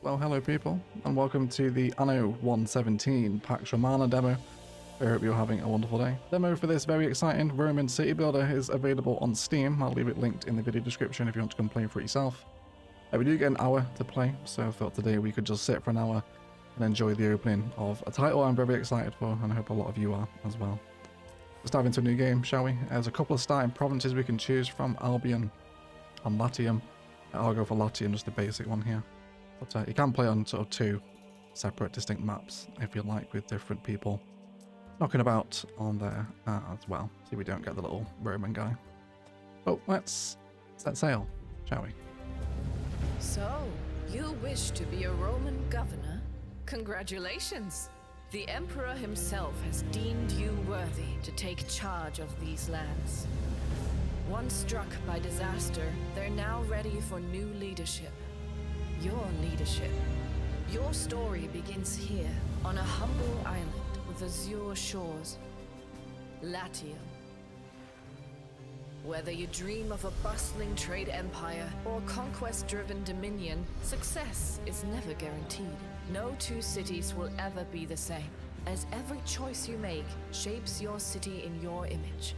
Well, hello people, and welcome to the Anno 117 Pax Romana demo. I hope you're having a wonderful day. Demo for this very exciting Roman city builder is available on Steam. I'll leave it linked in the video description if you want to come play for it yourself. We do get an hour to play, so I thought today we could just sit for an hour and enjoy the opening of a title I'm very excited for, and I hope a lot of you are as well. Let's dive into a new game, shall we? There's a couple of starting provinces we can choose from: Albion and Latium. I'll go for Latium, just the basic one here. But you can play on sort of two separate distinct maps if you like, with different people knocking about on there as well. See, we don't get the little Roman guy. But let's set sail, shall we? So, you wish to be a Roman governor? Congratulations! The Emperor himself has deemed you worthy to take charge of these lands. Once struck by disaster, they're now ready for new leadership. Your leadership. Your story begins here, on a humble island with azure shores. Latium. Whether you dream of a bustling trade empire or conquest-driven dominion, success is never guaranteed. No two cities will ever be the same, as every choice you make shapes your city in your image.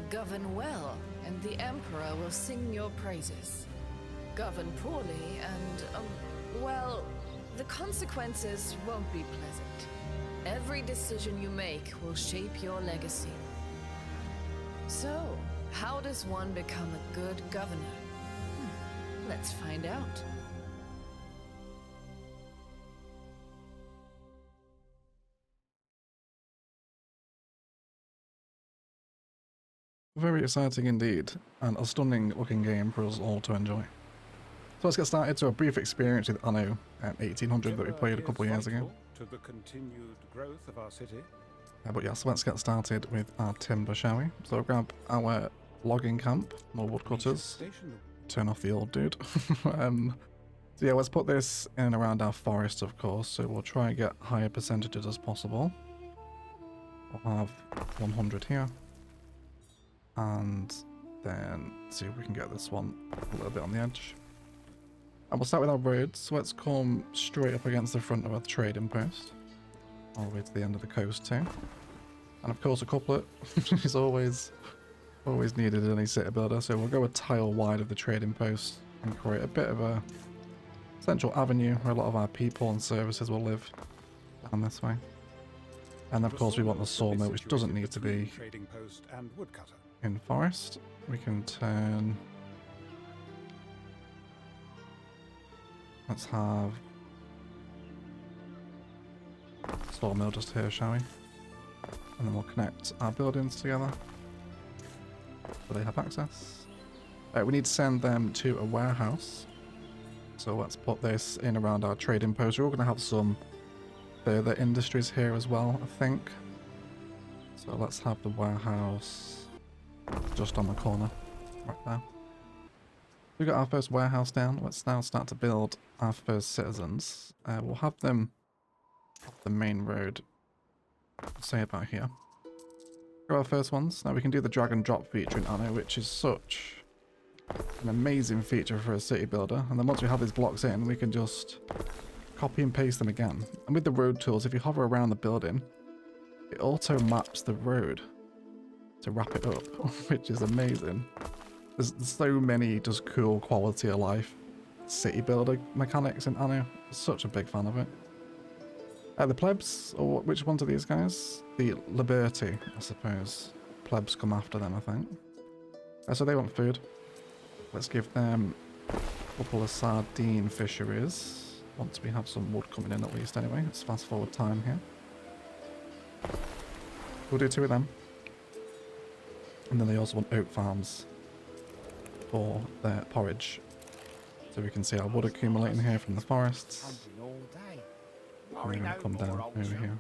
Govern well, and the Emperor will sing your praises. Govern poorly, and, well, the consequences won't be pleasant. Every decision you make will shape your legacy. So, how does one become a good governor? Let's find out. Very exciting indeed, and a stunning looking game for us all to enjoy. So let's get started to a brief experience with Anno 1800 that we played a couple of years ago. To the continued growth of our city. But yes, let's get started with our timber, shall we? So we'll grab our logging camp, more woodcutters, turn off the old dude. So yeah, let's put this in and around our forest, of course, so we'll try and get higher percentages as possible. We'll have 100 here, and then see if we can get this one a little bit on the edge. And we'll start with our roads, so let's come straight up against the front of our trading post, all the way to the end of the coast too. And of course a couplet is always needed in any city builder, so we'll go a tile wide of the trading post and create a bit of a central avenue where a lot of our people and services will live down this way. And of course we want the sawmill, which doesn't need to be in forest. We can turn... Let's have sawmill just here, shall we? And then we'll connect our buildings together so they have access. We need to send them to a warehouse. So let's put this in around our trading post. We're all going to have some further industries here as well, I think. So let's have the warehouse just on the corner, right there. We got our first warehouse down. Let's now start to build our first citizens. We'll have them off the main road, say about here. Got our first ones. Now we can do the drag and drop feature in Anno, which is such an amazing feature for a city builder. And then once we have these blocks in, we can just copy and paste them again. And with the road tools, if you hover around the building, it auto maps the road to wrap it up, which is amazing. There's so many just cool quality of life city builder mechanics in Anno. Such a big fan of it. The plebs, or which ones are these guys? The Liberty, I suppose. Plebs come after them, I think. So they want food. Let's give them a couple of sardine fisheries. Once we have some wood coming in at least anyway. Let's fast forward time here. We'll do 2 of them. And then they also want oak farms for their porridge. So we can see our wood accumulating here from the forests. And then we'll come down over here.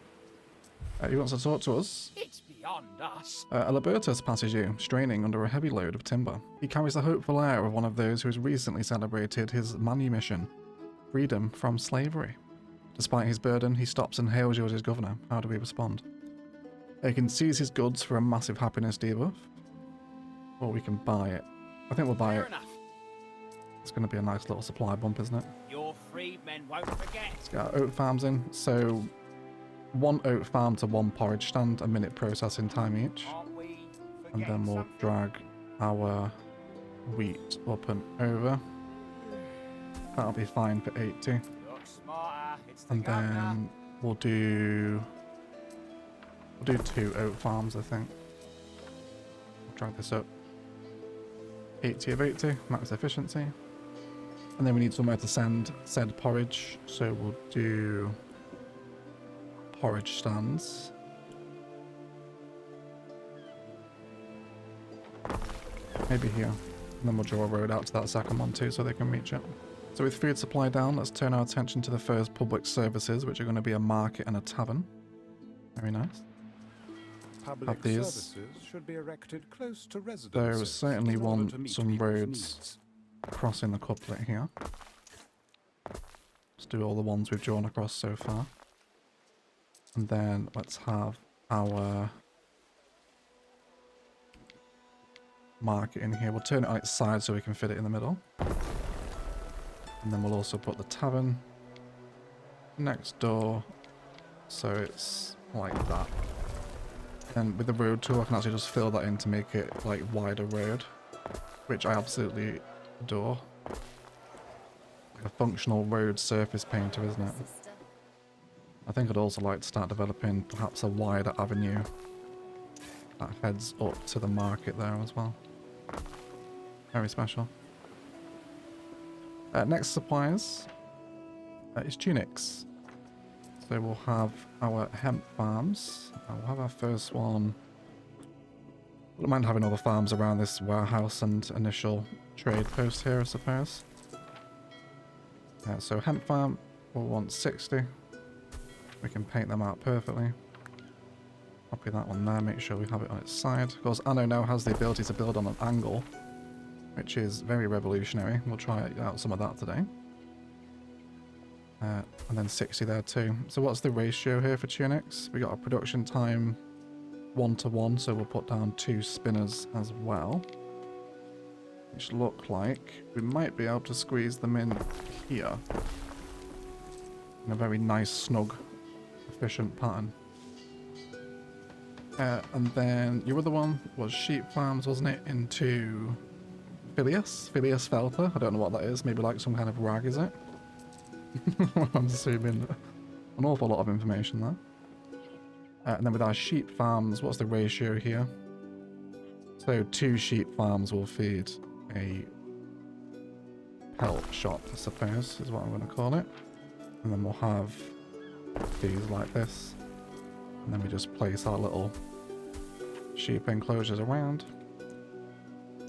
He wants to talk to us. It's beyond us. Albertus passes you, straining under a heavy load of timber. He carries the hopeful air of one of those who has recently celebrated his manumission, freedom from slavery. Despite his burden, he stops and hails you as his governor. How do we respond? He can seize his goods for a massive happiness debuff, or we can buy it. I think we'll buy it. Enough. It's going to be a nice little supply bump, isn't it? Your freed men men won't forget. Let's get our oat farms in. So 1 oat farm to 1 porridge stand, a minute processing time each. Aren't we And then forgetting we'll something? drag our wheat up and over. That'll be fine for 80. Look smarter. It's the And governor. then we'll do 2 oat farms, I think. We'll drag this up. 80 of 80, max efficiency. And then we need somewhere to send said porridge, so we'll do porridge stands. Maybe here. And then we'll draw a road out to that second one too so they can reach it. So with food supply down, let's turn our attention to the first public services, which are going to be a market and a tavern. Very nice. Public these. services should be erected close to residences. There certainly in order want to meet some people's roads needs. crossing the couplet here. Let's do all the ones we've drawn across so far. And then let's have our market in here. We'll turn it on its side so we can fit it in the middle. And then we'll also put the tavern next door so it's like that. And with the road tool I can actually just fill that in to make it like wider road, which I absolutely adore. Like a functional road surface painter, isn't it? I think I'd also like to start developing perhaps a wider avenue that heads up to the market there as well. Very special. Next supplies is tunics. So we'll have our hemp farms. We'll have our first one. Wouldn't mind having other farms around this warehouse and initial trade post here, I suppose. So hemp farm, we'll want 60. We can paint them out perfectly. Copy that one there, make sure we have it on its side. Of course, Anno now has the ability to build on an angle, which is very revolutionary. We'll try out some of that today. And then 60 there too. So what's the ratio here for tunics? We got a production time 1:1, so we'll put down 2 spinners as well. Which look like we might be able to squeeze them in here. In a very nice, snug, efficient pattern. And then your other one was sheep farms, wasn't it? Into Phileas Felter. I don't know what that is. Maybe like some kind of rag, is it? I'm assuming an awful lot of information there. And then with our sheep farms, what's the ratio here? So 2 sheep farms will feed a pelt shop, I suppose, is what I'm going to call it. And then we'll have these like this. And then we just place our little sheep enclosures around.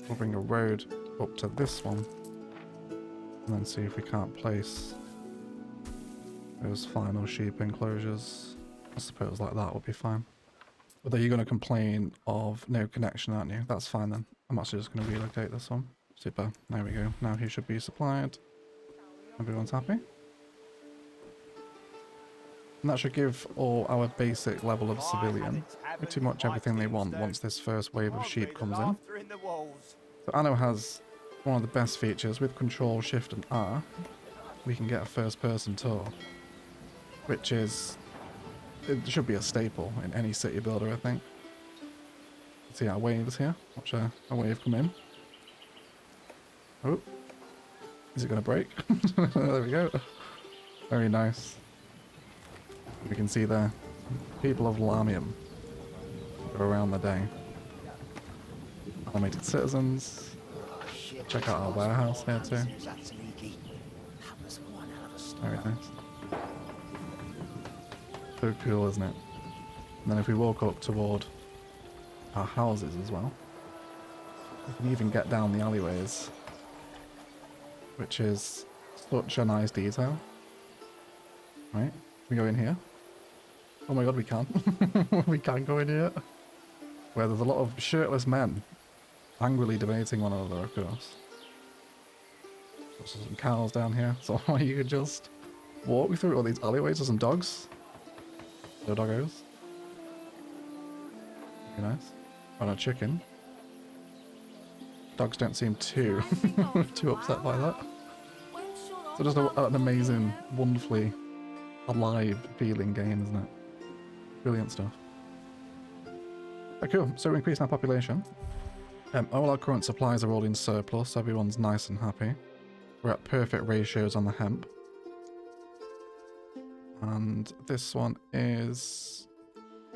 We'll bring a road up to this one. And then see if we can't place those final sheep enclosures. I suppose like that would be fine. Although you're going to complain of no connection, aren't you? That's fine then. I'm actually just going to relocate this one. Super. There we go. Now he should be supplied. Everyone's happy. And that should give all our basic level of civilian pretty much everything they want once this first wave of sheep comes in. So Anno has one of the best features with Control, Shift and R. We can get a first person tour, which is, it should be a staple in any city builder, I think. See our waves here. Watch a wave come in. Oh, is it going to break? There we go. Very nice. We can see the people of Lamium go around the day. Animated citizens. Check out our warehouse here too. Very nice. So cool, isn't it? And then if we walk up toward our houses as well, we can even get down the alleyways, which is such a nice detail. Right? We go in here. Oh my god, we can. We can go in here. Where there's a lot of shirtless men angrily debating one another, of course. There's some cows down here, so you could just walk through all these alleyways with some dogs. No doggos. Very nice. Oh, no, chicken. Dogs don't seem too too upset by that. When shall So just an amazing, wonderfully alive feeling game, isn't it? Brilliant stuff. Cool, so we're increasing our population. All our current supplies are all in surplus, everyone's nice and happy. We're at perfect ratios on the hemp. And this one is...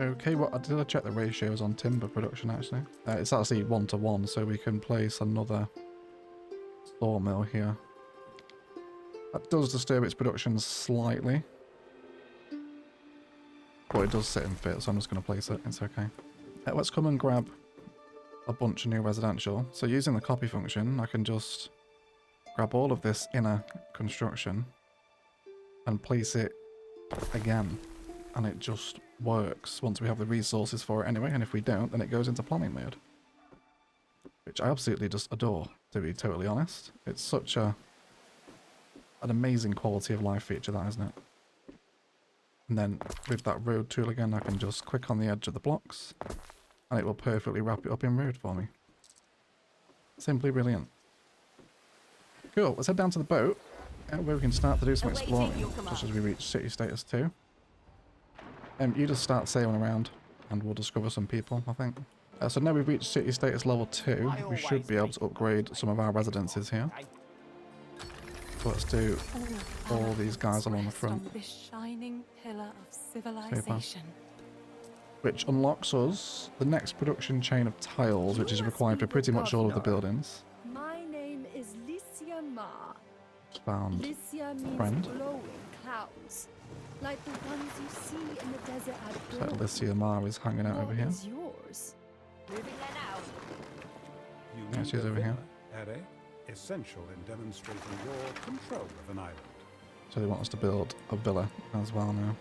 okay, well, did I check the ratios on timber production actually? It's actually 1:1, so we can place another sawmill here. That does disturb its production slightly. But it does sit and fit, so I'm just going to place it. It's okay. Let's come and grab a bunch of new residential. So using the copy function, I can just grab all of this inner construction and place it again. And it just works once we have the resources for it anyway. And if we don't, then it goes into planning mode. Which I absolutely just adore, to be totally honest. It's such an amazing quality of life feature, that, isn't it? And then with that road tool again, I can just click on the edge of the blocks and it will perfectly wrap it up in road for me. Simply brilliant. Cool, let's head down to the boat where we can start to do some exploring, just as we reach city status 2. You just start sailing around and we'll discover some people, I think. So now we've reached city status level 2, we should be able to upgrade some of our residences here. So let's do all these guys along the front. This shining pillar of civilization. Which unlocks us the next production chain of tiles, which is required for pretty much all of the buildings. My name is Licia Ma. Found Licia means friend. glowing clouds, like the ones you see in the desert at So dawn. Licia Ma is hanging out over here. What is yours? Moving there now. You Yeah, need she's a over here. villa, Ere, essential in demonstrating your control of an island. So they want us to build a villa as well now.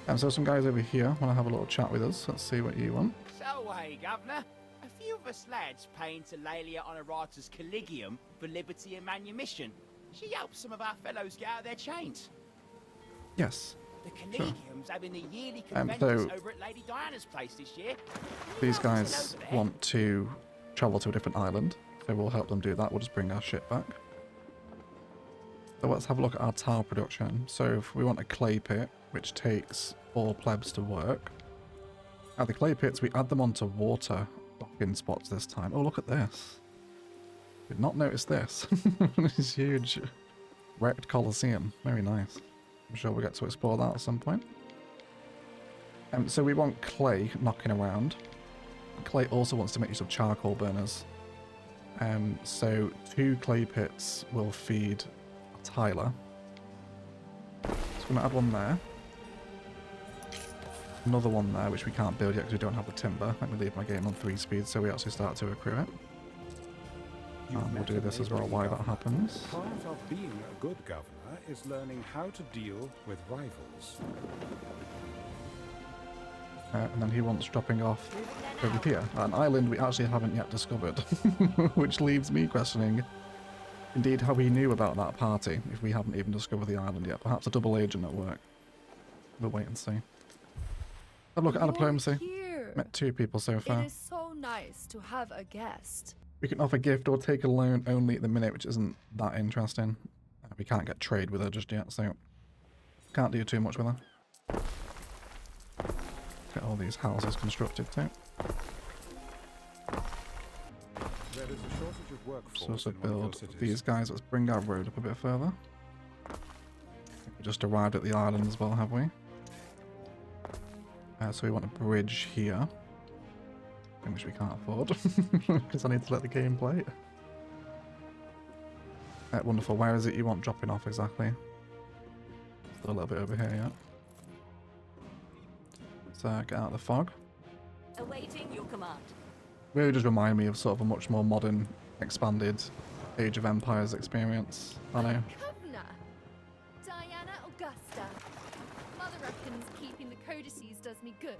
And so some guys over here want to have a little chat with us. Let's see what you want. So, hey, Governor. A few of us lads paying to Laelia Honorata's Collegium for liberty and manumission. She helps some of our fellows get out of their chains. Yes. The Collegium's having the yearly so conventions over at Lady Diana's place this year. These Who else guys is over there? want to travel to a different island. So we'll help them do that. We'll just bring our ship back. So let's have a look at our tile production. So if we want a clay pit, which takes 4 plebs to work. Now the clay pits, we add them onto water docking spots this time. Oh, look at this. Did not notice this. This huge wrecked Colosseum. Very nice. I'm sure we'll get to explore that at some point. So we want clay knocking around. Clay also wants to make use of charcoal burners. So 2 clay pits will feed a tiler. So I'm going to add one there. Another one there, which we can't build yet because we don't have the timber. Let me leave my game on 3 speed so we actually start to accrue it. And we'll do this as well while that happens. Part of being a good governor is learning how to deal with rivals. And then he wants dropping off over here. An island we actually haven't yet discovered. Which leaves me questioning, indeed, how he knew about that party if we haven't even discovered the island yet. Perhaps a double agent at work. We'll wait and see. Have a look at our diplomacy. Here. Met 2 people so far. It is so nice to have a guest. We can offer gift or take a loan only at the minute, which isn't that interesting. We can't get trade with her just yet, so can't do too much with her. Get all these houses constructed too. There is a shortage of workforce So also in one of your build cities. these guys. Let's bring our road up a bit further. We just arrived at the island as well, have we? So we want a bridge here, which we can't afford because I need to let the game play it. Wonderful. Where is it you want dropping off exactly? Still a little bit over here, yeah. So get out of the fog. Awaiting your command. Really does remind me of sort of a much more modern, expanded Age of Empires experience. I know. Governor, Diana Augusta. Mother reckons keeping the codices does me good,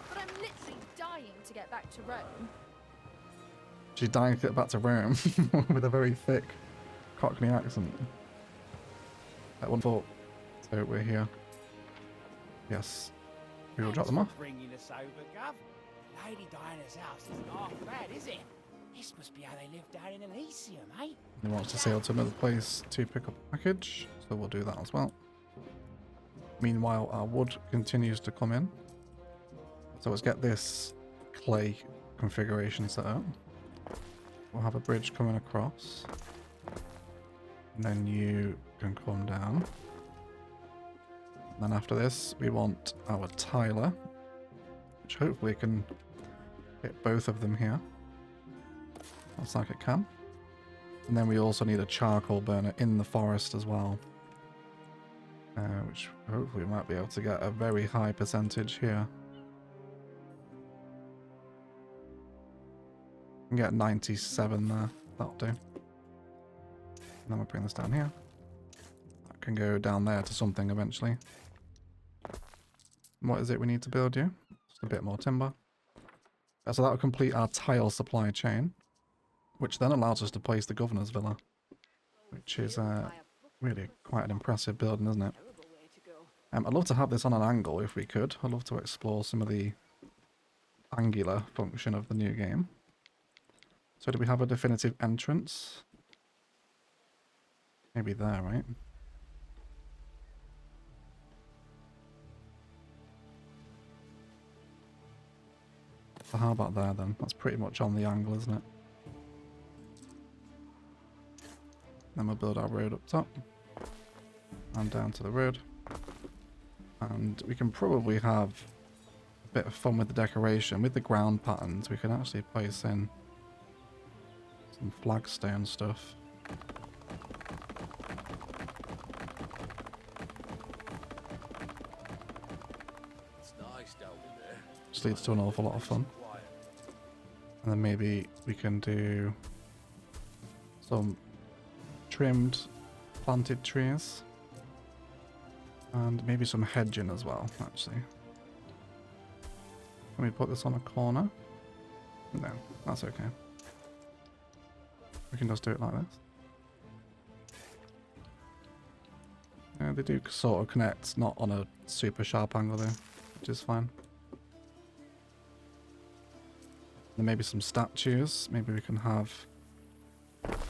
but I'm literally dying to get back to Rome. She's dying to get back to Rome with a very thick Cockney accent. Wonderful. So we're here. Yes. We will drop them off. Thanks for bringing us over, Gov. Lady Diana's house isn't half bad, is it? This must be how they live down in Elysium, eh? He wants to sail to another place to pick up a package, so we'll do that as well. Meanwhile, our wood continues to come in. So let's get this clay configuration set up. We'll have a bridge coming across. And then you can come down. And then after this, we want our tiler, which hopefully can hit both of them here. Looks like it can. And then we also need a charcoal burner in the forest as well. Which hopefully we might be able to get a very high percentage here. We can get 97 there. That'll do. And then we'll bring this down here. That can go down there to something eventually. And what is it we need to build you? Just a bit more timber. So that will complete our tile supply chain, which then allows us to place the governor's villa, which is really quite an impressive building, isn't it? I'd love to have this on an angle if we could. I'd love to explore some of the angular function of the new game. So do we have a definitive entrance? Maybe there, right? So how about there then? That's pretty much on the angle, isn't it? Then we'll build our road up top and down to the road. And we can probably have a bit of fun with the decoration. With the ground patterns, we can actually place in some flagstone stuff. It's nice down in there. Which leads to an awful lot of fun. And then maybe we can do some trimmed planted trees. And maybe some hedging as well, actually. Can we put this on a corner? No, that's okay. We can just do it like this. Yeah, they do sort of connect, not on a super sharp angle though, which is fine. Then maybe some statues. Maybe we can have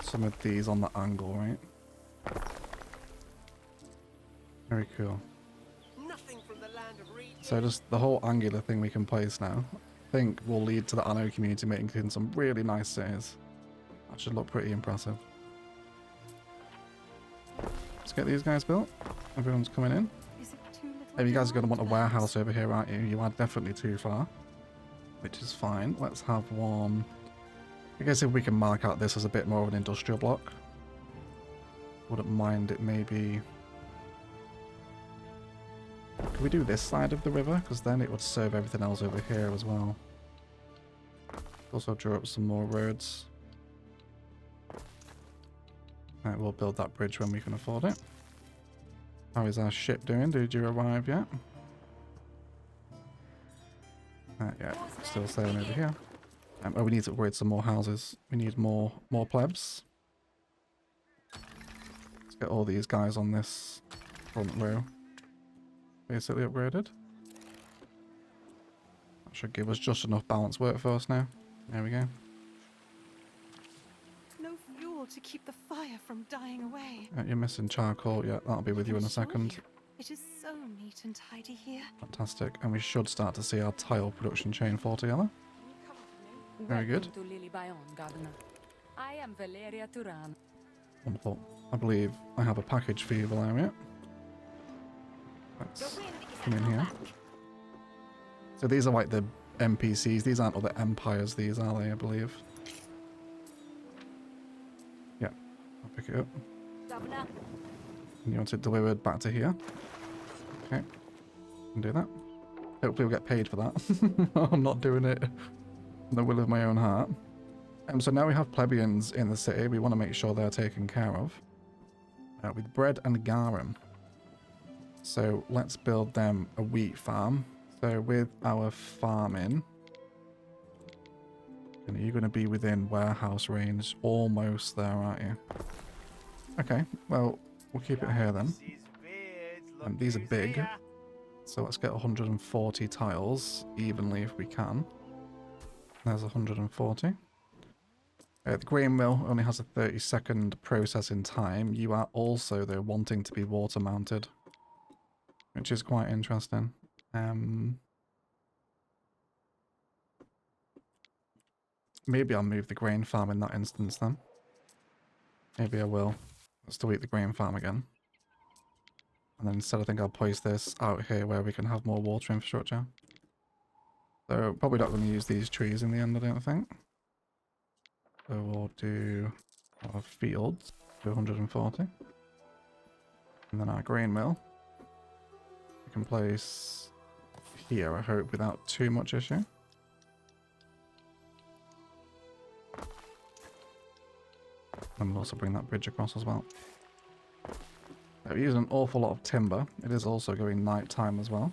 some of these on the angle, right? Very cool. Nothing from the land of reed. So just the whole angular thing we can place now, I think will lead to the Anno community making some really nice cities. That should look pretty impressive. Let's get these guys built. Everyone's coming in. Is it too little? Hey, you guys are going to want a warehouse over here, aren't you? You are definitely too far, which is fine. Let's have one. I guess if we can mark out this as a bit more of an industrial block. Wouldn't mind it maybe. Can we do this side of the river? Because then it would serve everything else over here as well. Also draw up some more roads. Right, we'll build that bridge when we can afford it. How is our ship doing? Did you arrive yet? Yeah, still sailing over here. Oh, we need to upgrade some more houses. We need more plebs. Let's get all these guys on this front row basically upgraded. That should give us just enough balanced workforce now. There we go. No fuel to keep the fire from dying away. You're missing charcoal. Yeah, that'll be with you in a second. It is so neat and tidy here. Fantastic. And we should start to see our tile production chain fall together. Very good. Welcome to Lily Bayon, Governor. I am Valeria Turan. Wonderful. I believe I have a package for you, Valeria. Let's come in here. So these are like the NPCs. These aren't other empires, these are they, I believe. Yeah, I'll pick it up. Governor. And you want it delivered back to here. Okay, can do that. Hopefully we'll get paid for that. I'm not doing it in the will of my own heart. So now we have plebeians in the city. We want to make sure they're taken care of. With bread and garum. So let's build them a wheat farm. So with our farming, and you're going to be within warehouse range, almost there, aren't you? Okay, well, we'll keep it here then. And these are big, so let's get 140 tiles evenly if we can. There's 140. The grain mill only has a 30-second processing time. You are also, though, wanting to be water mounted, which is quite interesting. Maybe I'll move the grain farm in that instance then. Maybe I will. Let's delete the grain farm again. And then instead I think I'll place this out here where we can have more water infrastructure. So probably not going to use these trees in the end, I don't think. So we'll do our fields to 140. And then our grain mill. We can place here, I hope, without too much issue. And we'll also bring that bridge across as well. We're using an awful lot of timber. It is also going night time as well.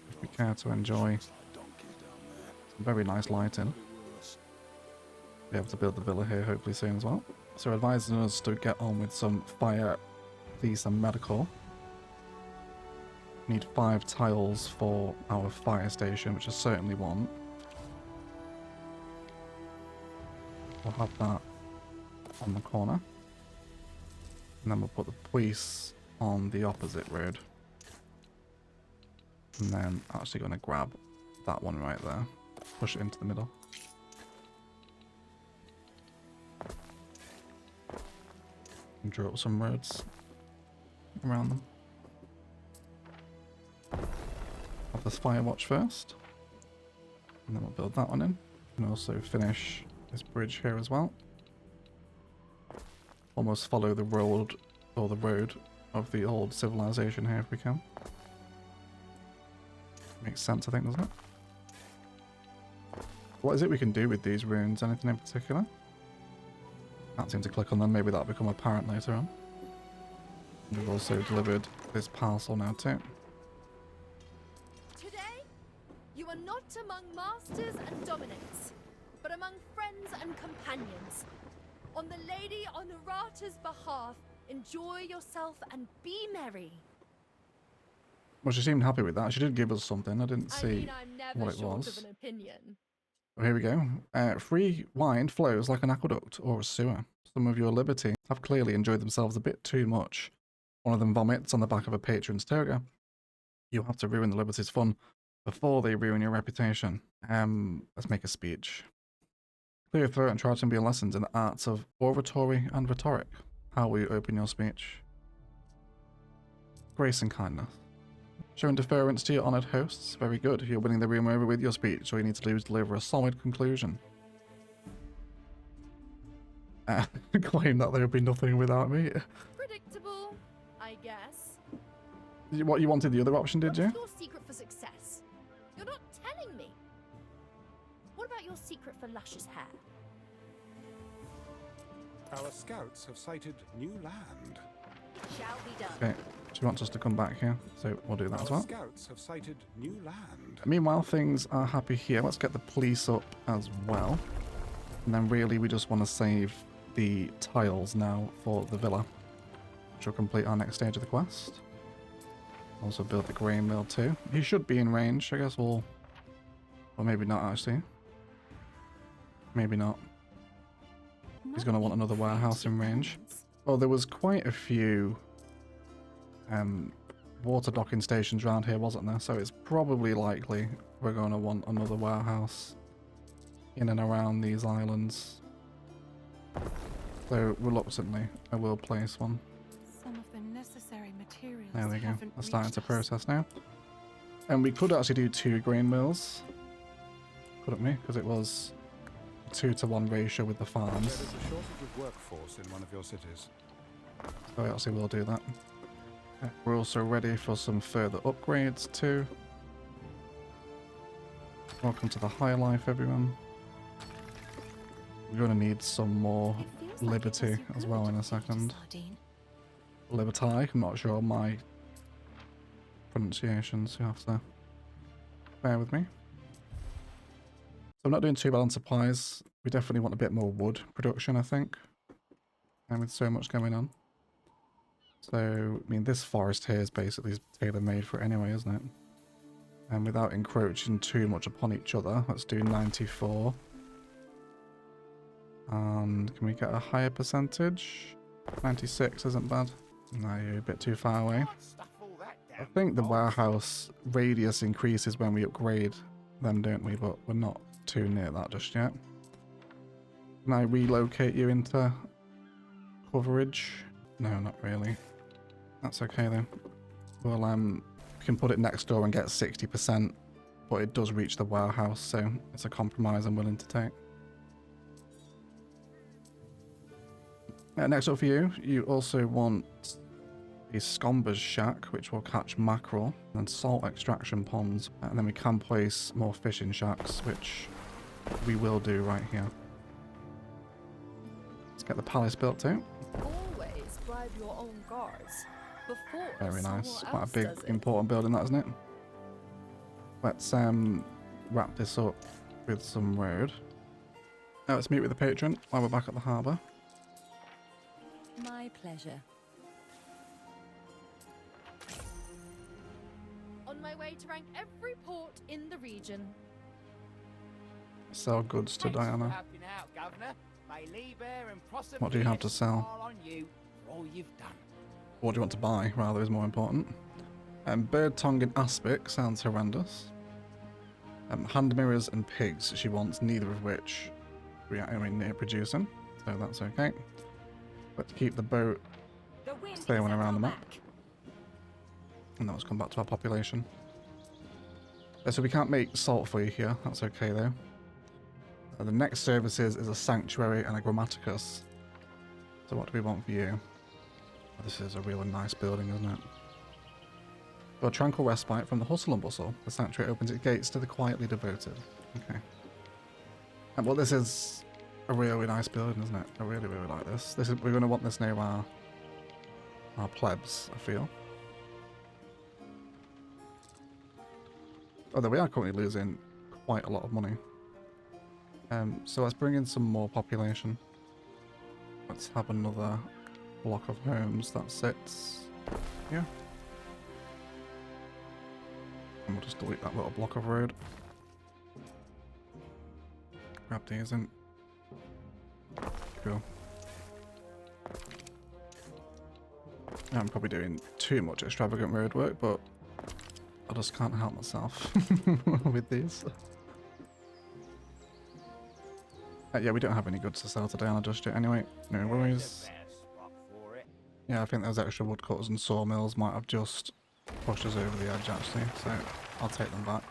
If we care to enjoy some very nice lighting. Be able to build the villa here hopefully soon as well. So advising us to get on with some fire, police and medical. Need 5 tiles for our fire station, which I certainly want. We'll have that on the corner. And then we'll put the police on the opposite road. And then actually going to grab that one right there. Push it into the middle. And draw up some roads around them. Have this fire watch first. And then we'll build that one in. And also finish this bridge here as well. Almost follow the road, or the road of the old civilization here if we can. Makes sense, I think, doesn't it? What is it we can do with these runes? Anything in particular? Can't seem to click on them. Maybe that'll become apparent later on. We've also delivered this parcel now too. Today, you are not among masters and dominants, but among friends and companions. On the Lady Honorata's behalf, enjoy yourself and be merry. Well, she seemed happy with that. She did give us something. I didn't see I'm never what it short was. of an opinion. Oh, here we go. Free wine flows like an aqueduct or a sewer. Some of your liberty have clearly enjoyed themselves a bit too much. One of them vomits on the back of a patron's toga. You have to ruin the liberty's fun before they ruin your reputation. Let's make a speech. Clear your throat and try to be lessons in the arts of oratory and rhetoric. How will you open your speech? Grace and kindness. Showing deference to your honoured hosts. Very good. You're winning the room over with your speech, so you need to do is deliver a solid conclusion. Claim that there would be nothing without me. Predictable, I guess. What, you wanted the other option, did you? What's your secret for success? You're not telling me. What about your secret for luscious hair? Our scouts have sighted new land. Shall be done. Okay. She wants us to come back here, so we'll do that as well. Our scouts have sighted new land. Meanwhile, things are happy here. Let's get the police up as well. And then really we just want to save the tiles now for the villa, which will complete our next stage of the quest. Also build the grain mill too. He should be in range. I guess we'll... Or maybe not, actually. Maybe not. He's going to want another warehouse in range. Well, there was quite a few water docking stations around here, wasn't there? So it's probably likely we're going to want another warehouse in and around these islands. So reluctantly, I will place one. Some of the necessary materials. There we go. haven't That's starting reached to us. process now. And we could actually do 2 grain mills, couldn't we? Because it was a 2-to-1 ratio with the farms. There is a shortage of workforce in one of your cities. So we actually will do that. We're also ready for some further upgrades too. Welcome to the high life, everyone. We're going to need some more It feels like it was liberty so as good well in a to second. Sardine. Liberty, I'm not sure my pronunciations, you have to bear with me. So I'm not doing too bad on supplies. We definitely want a bit more wood production, I think. And with so much going on. So, I mean, this forest here is basically tailor-made for it anyway, isn't it? And without encroaching too much upon each other, let's do 94. And can we get a higher percentage? 96 isn't bad. No, you're a bit too far away. Can't stuff all that I down think the box. warehouse radius increases when we upgrade them, don't we? But we're not too near that just yet. Can I relocate you into coverage? No, not really. That's okay though. Well, we can put it next door and get 60%, but it does reach the warehouse, so it's a compromise I'm willing to take. Next up for you, you also want a Scomber's shack, which will catch mackerel, and salt extraction ponds, and then we can place more fishing shacks, which we will do right here. Let's get the palace built too. Always bribe your own guards before Very nice. someone Quite a else big, does it. important building, that, isn't it? Let's wrap this up with some road. Now let's meet with the patron while we're back at the harbour. My pleasure. On my way to rank every port in the region. Sell goods to Thanks for Diana. helping out, Governor. May Liber and Proserpine What do you have to sell? smile on you for all you've done. What do you want to buy, rather, is more important. Bird tongue and aspic sounds horrendous. Hand mirrors and pigs she wants, neither of which we are anywhere near producing, so that's okay. Let's keep the boat The wind sailing is at around the our map. back. And now let's come back to our population. So we can't make salt for you here, that's okay though. The next services is a sanctuary and a grammaticus. So what do we want for you? Oh, this is a really nice building, isn't it? For a tranquil respite from the hustle and bustle, the sanctuary opens its gates to the quietly devoted. Okay. And well, this is a really nice building, isn't it? I really, really like this. We're going to want this near our plebs, I feel. Although we are currently losing quite a lot of money. So let's bring in some more population. Let's have another block of homes that sits here. And we'll just delete that little block of road. Grab these in. Cool. I'm probably doing too much extravagant road work, but I just can't help myself with these. Yeah, we don't have any goods to sell today on just yet anyway. No There's worries. a better spot for it. Yeah, I think those extra woodcutters and sawmills might have just pushed us over the edge actually, so I'll take them back.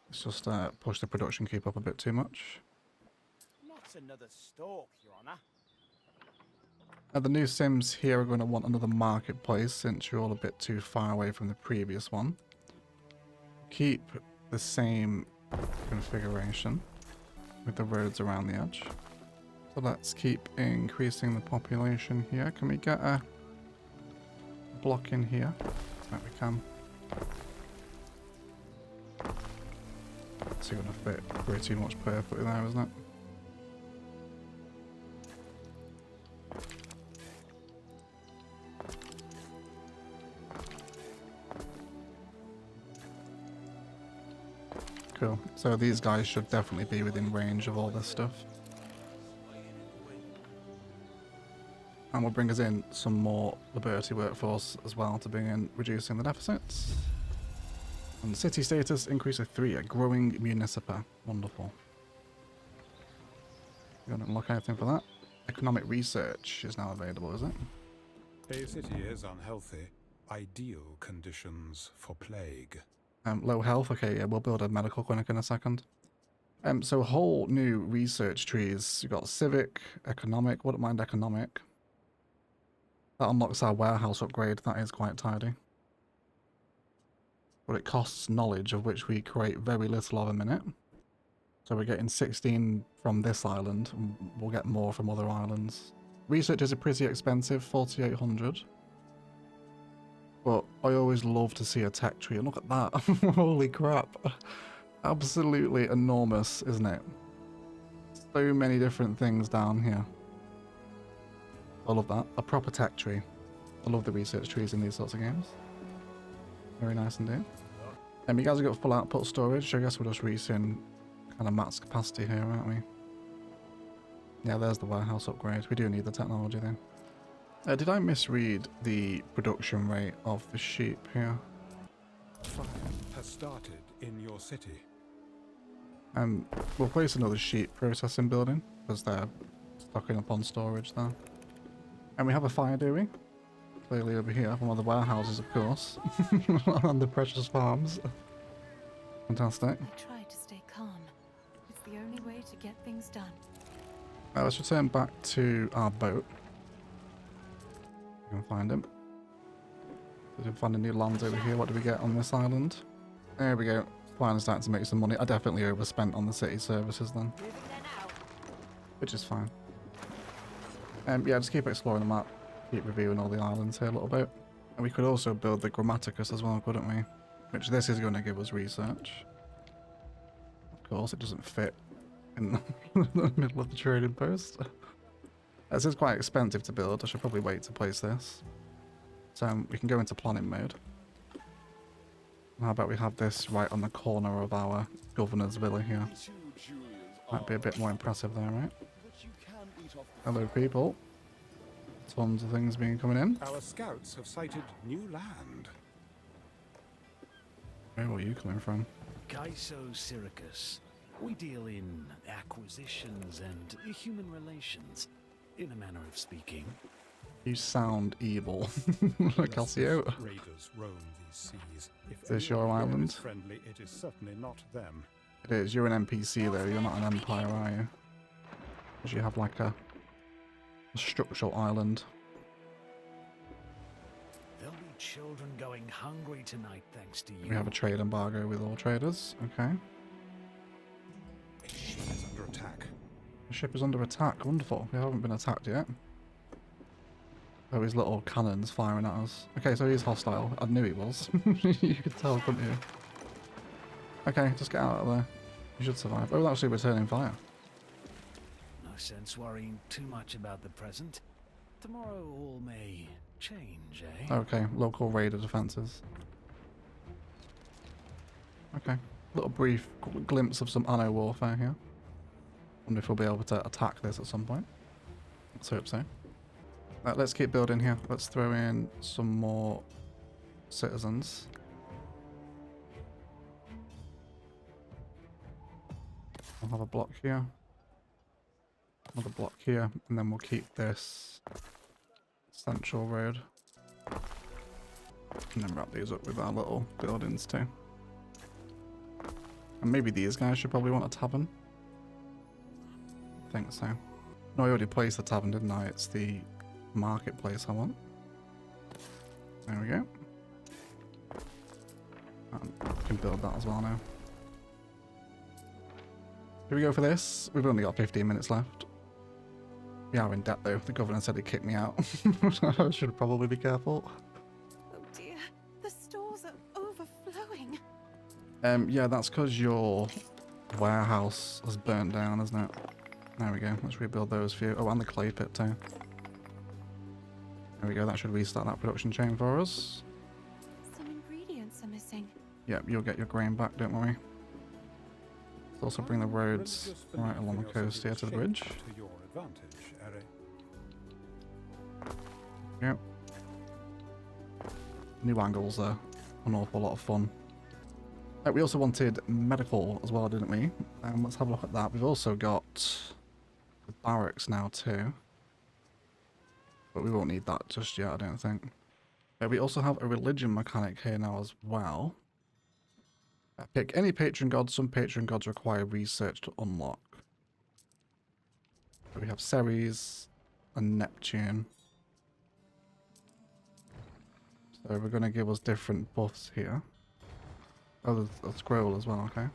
It's just push the production keep up a bit too much. Not another stalk, Your Honour. The new Sims here are going to want another marketplace since you're all a bit too far away from the previous one. Keep the same configuration with the roads around the edge. So let's keep increasing the population here. Can we get a block in here? Right, we can. It's going to fit way too much perfectly there, isn't it? Cool. So these guys should definitely be within range of all this stuff. And will bring us in some more Liberty workforce as well to bring in reducing the deficits. And city status increase of 3, a growing municipa. Wonderful. You don't unlock anything for that. Economic research is now available, is it? A city is unhealthy. Ideal conditions for plague. Low health, okay, yeah, we'll build a medical clinic in a second. So whole new research trees. You've got civic, economic, wouldn't mind economic. That unlocks our warehouse upgrade, that is quite tidy. But it costs knowledge, of which we create very little of a minute. So we're getting 16 from this island, and we'll get more from other islands. Research is pretty expensive, 4,800. But I always love to see a tech tree, and look at that. Holy crap. Absolutely enormous, isn't it? So many different things down here. I love that. A proper tech tree. I love the research trees in these sorts of games. Very nice indeed. You guys have got full output storage, so I guess we're just reaching kind of max capacity here, aren't we? Yeah, there's the warehouse upgrade. We do need the technology though. Did I misread the production rate of the sheep here? Fire has started in your city. We'll place another sheep processing building because they're stocking up on storage there. And we have a fire, do we? Clearly over here, one of the warehouses, of course. On the precious farms. Fantastic. I try to stay calm. It's the only way to get things done. Let's return back to our boat. We can find him. We can find a new land over here. What do we get on this island? There we go. Finally starting to make some money. I definitely overspent on the city services then. Which is fine. Yeah, just keep exploring the map. Keep reviewing all the islands here a little bit. And we could also build the Grammaticus as well, couldn't we? Which this is going to give us research. Of course, it doesn't fit in the middle of the trading post. This is quite expensive to build. I should probably wait to place this. So we can go into planning mode. How about we have this right on the corner of our governor's villa here? Might be a bit more impressive there, right? Hello, people. Tons of things being coming in. Our scouts have sighted new land. Where are you coming from? Kaiso Syracuse. We deal in acquisitions and human relations, in a manner of speaking. You sound evil. Calcio. Raiders roam these seas. If Is this your island? is friendly, it is certainly not them. It is. You're an NPC though. You're not an empire, are you? Because you have like a structural island. There'll be children going hungry tonight, thanks to you. We have a trade embargo with all traders. Okay. A ship is under attack. The ship is under attack. Wonderful. We haven't been attacked yet. Oh, his little cannons firing at us. Okay, so he's hostile. I knew he was. You could tell, couldn't you? Okay, just get out of there. You should survive. Oh, actually returning fire. No sense worrying too much about the present. Tomorrow all may change, eh? Okay, local raider defences. Okay, little brief glimpse of some Anno warfare here. Wonder if we'll be able to attack this at some point. Let's hope so. Let's keep building here. Let's throw in some more citizens. We'll have a block here. Another block here. And then we'll keep this central road. And then wrap these up with our little buildings too. And maybe these guys should probably want a tavern. I think so. No, I already placed the tavern, didn't I? It's the marketplace I want. There we go. And we can build that as well now. Here we go for this. We've only got 15 minutes left. We are in debt though. The governor said he'd kick me out. I should probably be careful. Oh dear, the stores are overflowing. Yeah, that's because your warehouse has burnt down, isn't it? There we go. Let's rebuild those for you. Oh, and the clay pit too. There we go. That should restart that production chain for us. Some ingredients are missing. Yep, you'll get your grain back, don't worry. Let's also bring the roads right along the coast here to the bridge. To your advantage, Ari. Yep. New angles there. An awful lot of fun. We also wanted medical as well, didn't we? Let's have a look at that. We've also got the barracks now too. But we won't need that just yet, I don't think. We also have a religion mechanic here now as well. Pick any patron god. Some patron gods require research to unlock. So we have Ceres and Neptune. So we're going to give us different buffs here. Oh, there's a scroll as well, okay.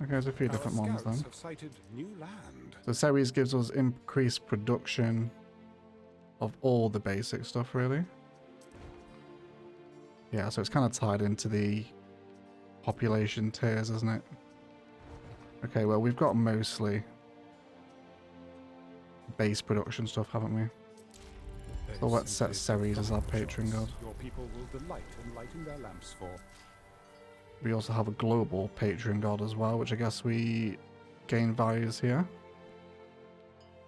Okay, there's a few different ones then. Have sighted new land. So Ceres gives us increased production of all the basic stuff, really. Yeah, so it's kind of tied into the population tiers, isn't it? Okay, well, we've got mostly base production stuff, haven't we? So let's set Ceres as our patron god. Your people will delight in lighting their lamps for. We also have a global patron god as well, which I guess we gain values here.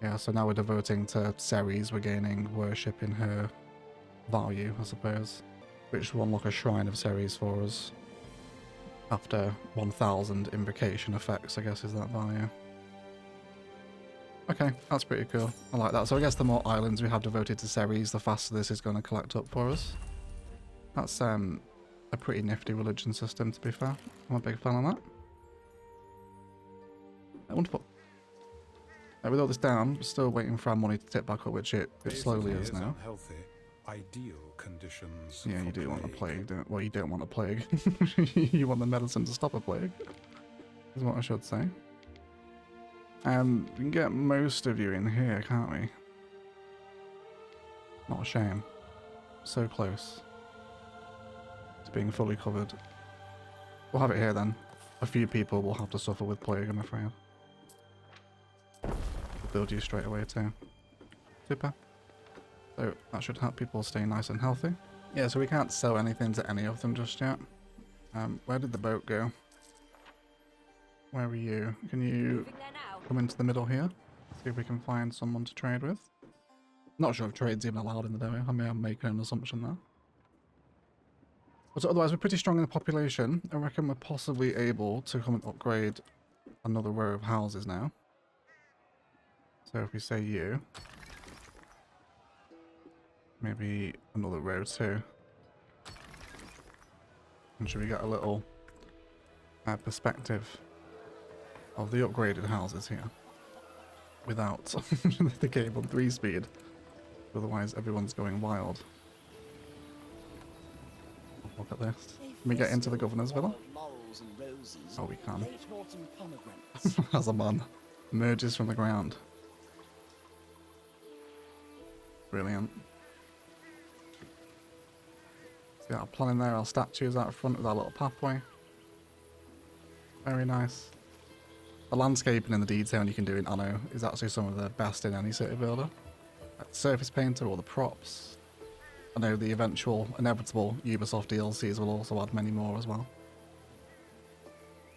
Yeah, so now we're devoting to Ceres. We're gaining worship in her value, I suppose. Which will unlock a shrine of Ceres for us. After 1000 invocation effects, I guess, is that value. Okay, that's pretty cool. I like that. So I guess the more islands we have devoted to Ceres, the faster this is going to collect up for us. That's a pretty nifty religion system, to be fair. I'm a big fan of that. Wonderful. With all this down, we're still waiting for our money to tip back up, which it slowly is now. Unhealthy, ideal conditions. Yeah, you for do want a plague. plague, don't, well, you don't want a plague. You want the medicine to stop a plague, is what I should say. We can get most of you in here, can't we? Not a shame. So close to being fully covered. We'll have it here then. A few people will have to suffer with plague, I'm afraid. We'll build you straight away too. Super. So that should help people stay nice and healthy. Yeah, so we can't sell anything to any of them just yet. Where did the boat go? Where are you? Can you come into the middle here? See if we can find someone to trade with. Not sure if trade's even allowed in the demo. I may have making an assumption there. But otherwise, we're pretty strong in the population. I reckon we're possibly able to come and upgrade another row of houses now. So if we say you, maybe another row too. And should we get a little perspective of the upgraded houses here without the game on 3-speed? Otherwise, everyone's going wild. Look at this. Can we get into the governor's villa? Oh, we can. As a man emerges from the ground. Brilliant. See our plan in there, our statues out front with our little pathway. Very nice. The landscaping and the detailing you can do in Anno is actually some of the best in any city builder. Like the surface painter or the props. I know the eventual, inevitable Ubisoft DLCs will also add many more as well.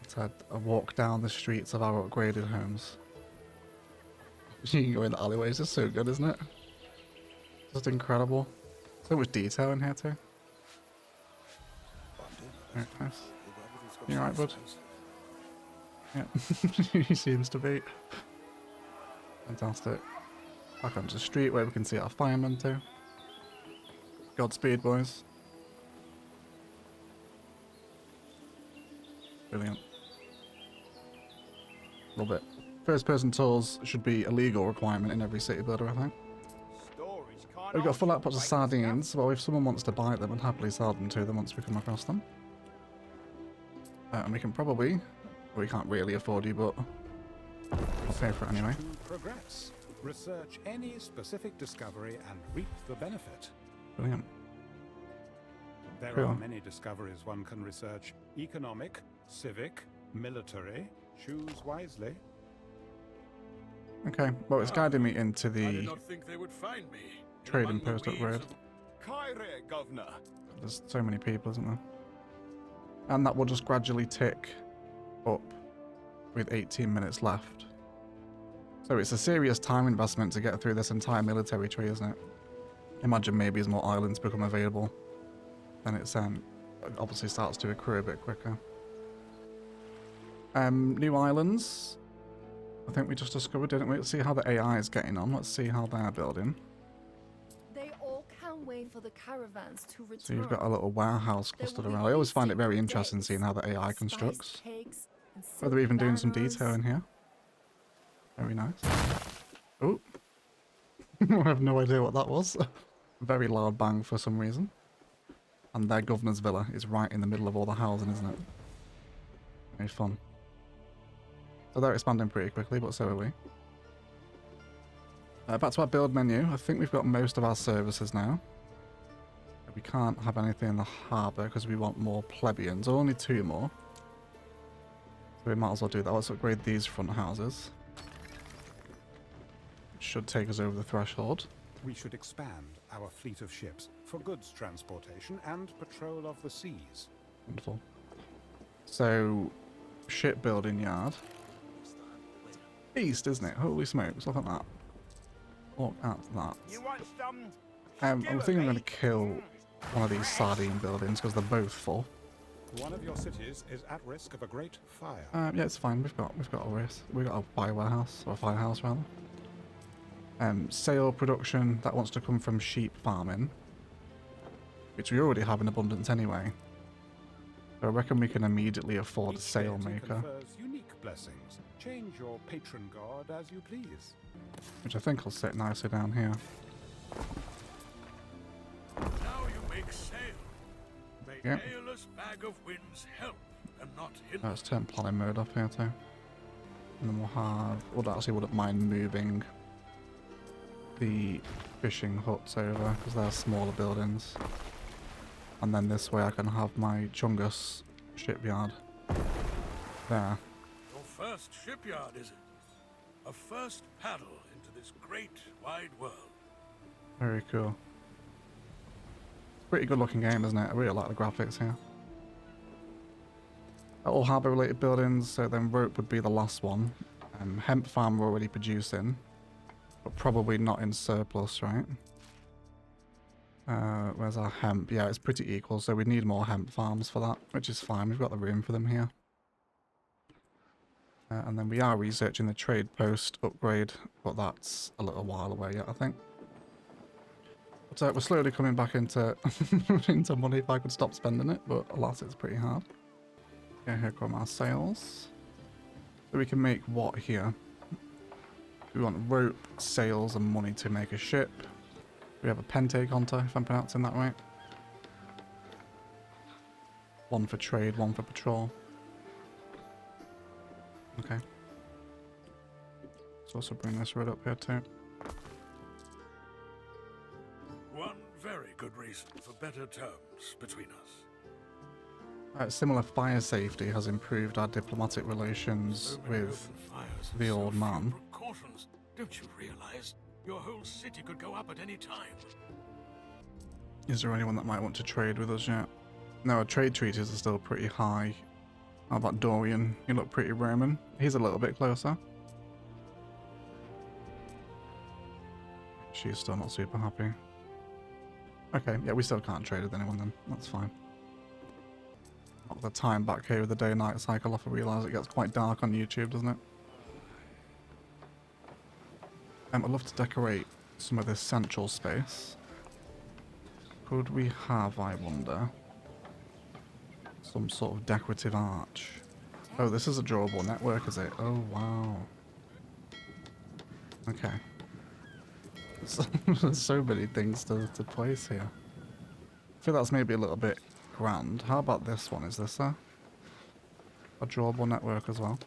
Let's have a walk down the streets of our upgraded homes. You can go in the alleyways, it's so good, isn't it? Just incredible. So much detail in here too. Very nice. You alright, bud? Yeah, he seems to be. Fantastic. Back onto the street where we can see our firemen too. Godspeed, boys. Brilliant. Love it. First person tools should be a legal requirement in every city builder, I think. We've got full outputs of sardines. Well, if someone wants to buy them, I'd happily sell them to them once we come across them. And we can probably... we can't really afford you, but I'll pay for it anyway. To progress. Research any specific discovery and reap the benefit. Brilliant. There Cool. are many discoveries one can research. Economic, civic, military. Choose wisely. Okay, well, it's guiding me into I did the not think they would find me. trading Among the post weeds upgrade. of Caire, governor. There's so many people, isn't there? And that will just gradually tick up with 18 minutes left. So it's a serious time investment to get through this entire military tree, isn't it? Imagine maybe as more islands become available, then it's obviously starts to accrue a bit quicker. New islands. I think we just discovered, didn't we? Let's see how the AI is getting on. Let's see how they're building. They all can't wait for the caravans to return. So you've got a little warehouse clustered around. I always find it very interesting seeing how the AI constructs. Oh, they're even doing some detail in here. Very nice. Oh. I have no idea what that was. Very loud bang for some reason. And their governor's villa is right in the middle of all the housing, isn't it? Very fun. So they're expanding pretty quickly, but so are we. Back to our build menu. I think we've got most of our services now. We can't have anything in the harbour because we want more plebeians. Only 2 more. So we might as well do that. Let's upgrade these front houses. It should take us over the threshold. We should expand our fleet of ships for goods transportation and patrol of the seas. Wonderful. So, shipbuilding yard. beast, isn't it? Holy smokes, look at that. Look at that. You want some? I'm thinking I'm going to kill one of these sardine buildings because they're both full. One of your cities is at risk of a great fire. Yeah, it's fine. We've got a risk. We've got a fire warehouse, or a firehouse rather. Sale production, that wants to come from sheep farming, which we already have in abundance anyway. So I reckon we can immediately afford a sail maker. Confers unique blessings. Change your patron god as you please. Which I think will sit nicely down here. Now you make sail. May Yep. airless bag of winds help and not hinder. Let's turn planning mode off here too. And then we'll have... wouldn't mind moving the fishing huts over, because they're smaller buildings. And then this way I can have my Chungus shipyard there. Your first shipyard, is it? A first paddle into this great wide world. Very cool. Pretty good looking game, isn't it? I really like the graphics here. All harbour related buildings, so then rope would be the last one. Hemp farm we're already producing, but probably not in surplus, right? Where's our hemp? Yeah, it's pretty equal, so we need more hemp farms for that, which is fine. We've got the room for them here. And then we are researching the trade post upgrade, but that's a little while away yet, I think. But we're slowly coming back into into money if I could stop spending it, but alas, it's pretty hard. Okay, here come our sales. So we can make what here? We want rope, sails, and money to make a ship. We have a Pente Conta, if I'm pronouncing that right. One for trade, one for patrol. Okay. Let's also bring this road up here too. One very good reason for better terms between us. Similar fire safety has improved our diplomatic relations So many with open fires and the so old few man. Precautions. Don't you realize your whole city could go up at any time? Is there anyone that might want to trade with us yet? No, our trade treaties are still pretty high. How about Dorian? You look pretty Roman. He's a little bit closer. She's still not super happy. Okay, yeah, we still can't trade with anyone then. That's fine. Not the time back here with the day-night cycle off. I realise it gets quite dark on YouTube, doesn't it? I'd love to decorate some of this central space. Could we have, I wonder, some sort of decorative arch? Oh, this is a drawable network, is it? Oh, wow. Okay. There's so many things to place here. I feel that's maybe a little bit grand. How about this one? Is this a drawable network as well?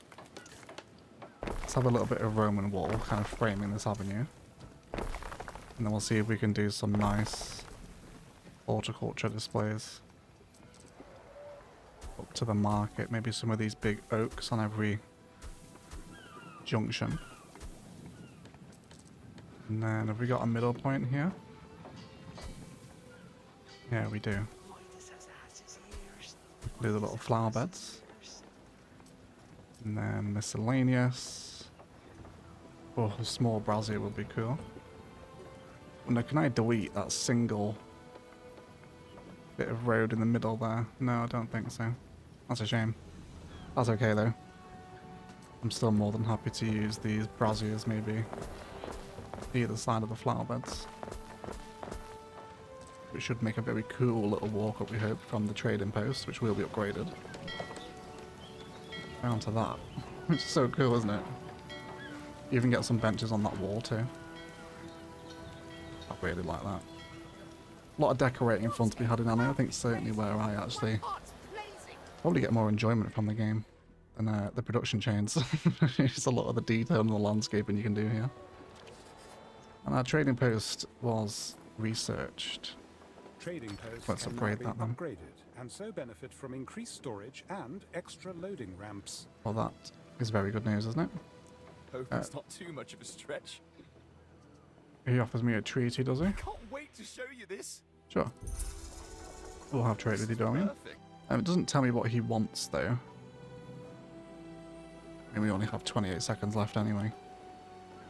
Let's have a little bit of Roman wall kind of framing this avenue. And then we'll see if we can do some nice horticulture displays. Up to the market, maybe some of these big oaks on every junction. And then have we got a middle point here? Yeah, we do. Do the little flower beds. And then miscellaneous. Oh, a small brazier would be cool. Now, can I delete that single bit of road in the middle there? No, I don't think so. That's a shame. That's okay though. I'm still more than happy to use these braziers maybe either side of the flower beds. Which should make a very cool little walk up, we hope, from the trading post, which will be upgraded. Down to that. Which is so cool, isn't it? You even get some benches on that wall too. I really like that. A lot of decorating fun to be had in Anno. I think certainly where I actually probably get more enjoyment from the game than the production chains. It's a lot of the detail and the landscaping you can do here. And our trading post was researched. Trading posts Let's can upgrade now that be then. upgraded and so benefit from increased storage and extra loading ramps. Well, that is very good news, isn't it? Hope it's not too much of a stretch. He offers me a treaty, does he? Can't wait to show you this. Sure. We'll have trade with you, Dorian. Perfect. It doesn't tell me what he wants, though. And we only have 28 seconds left anyway.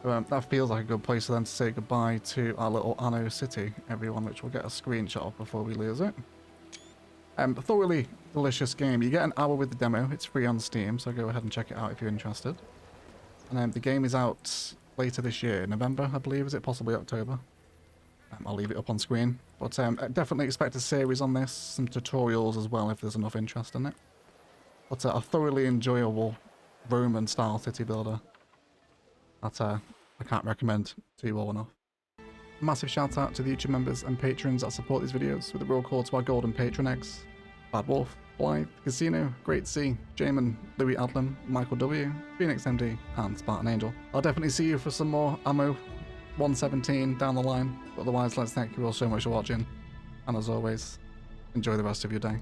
So, that feels like a good place for them to say goodbye to our little Anno city, everyone, which we'll get a screenshot of before we lose it. Thoroughly delicious game. You get an hour with the demo. It's free on Steam, so go ahead and check it out if you're interested. And the game is out later this year, November, I believe. Is it possibly October? I'll leave it up on screen. But definitely expect a series on this, some tutorials as well if there's enough interest in it. But a thoroughly enjoyable Roman-style city builder that I can't recommend to you all enough. Massive shout out to the YouTube members and patrons that support these videos, with a real call to our golden patron eggs: Bad Wolf, Blythe, Casino, Great C, Jamin, Louis Adlam, Michael W, Phoenix MD, and Spartan Angel. I'll definitely see you for some more Ammo 117 down the line, but otherwise let's thank you all so much for watching, and as always, enjoy the rest of your day.